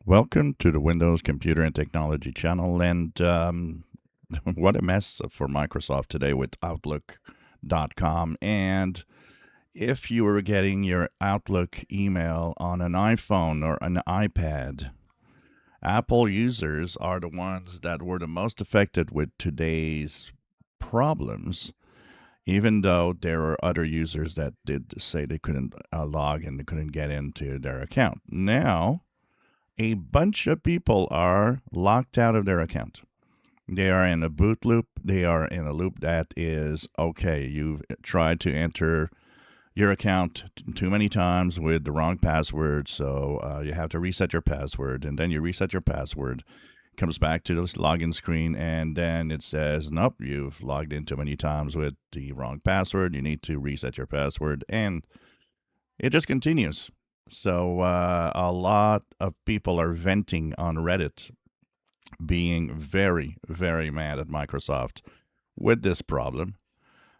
Welcome to the Windows Computer and Technology channel. And what a mess for Microsoft today with Outlook.com. And if you were getting your Outlook email on an iPhone or an iPad, Apple users are the ones that were the most affected with today's problems, even though there are other users that did say they couldn't log in, they couldn't get into their account. Now, a bunch of people are locked out of their account. They are in a boot loop. They are in a loop that is okay. You've tried to enter your account too many times with the wrong password, so you have to reset your password. And then you reset your password, comes back to this login screen, and then it says, nope, you've logged in too many times with the wrong password. You need to reset your password. And it just continues. So a lot of people are venting on Reddit, being very, very mad at Microsoft with this problem.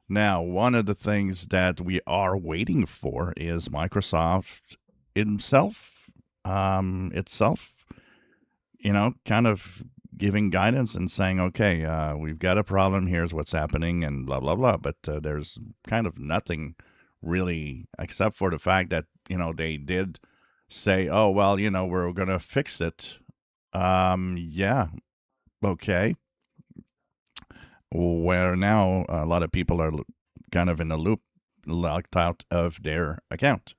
Now, one of the things that we are waiting for is Microsoft itself, kind of giving guidance and saying, okay, we've got a problem. Here's what's happening, and blah blah blah. But there's kind of nothing really, except for the fact that they did say, oh well, we're going to fix it. Yeah, okay. Where now a lot of people are kind of in a loop, locked out of their account.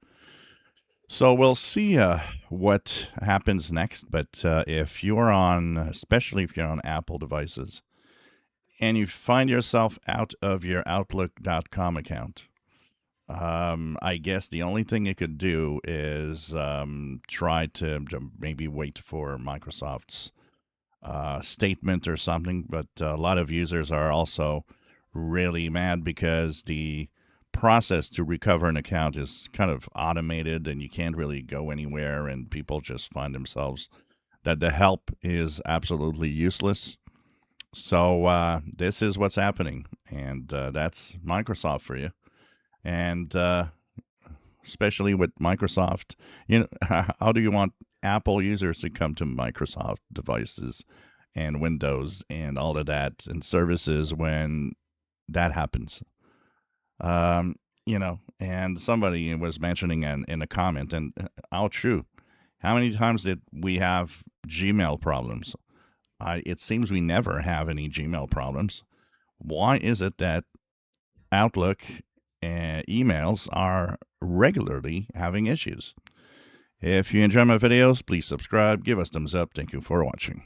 So we'll see what happens next. But if you're on, especially if you're on Apple devices, and you find yourself out of your Outlook.com account, I guess the only thing you could do is try to maybe wait for Microsoft's statement or something. But a lot of users are also really mad because the process to recover an account is kind of automated and you can't really go anywhere, and people just find themselves that the help is absolutely useless. So this is what's happening, and that's Microsoft for you. And especially with Microsoft, how do you want Apple users to come to Microsoft devices and Windows and all of that and services when that happens? And somebody was mentioning in a comment, and how true. How many times did we have Gmail problems? It seems we never have any Gmail problems. Why is it that Outlook emails are regularly having issues? If you enjoy my videos, please subscribe, give us thumbs up. Thank you for watching.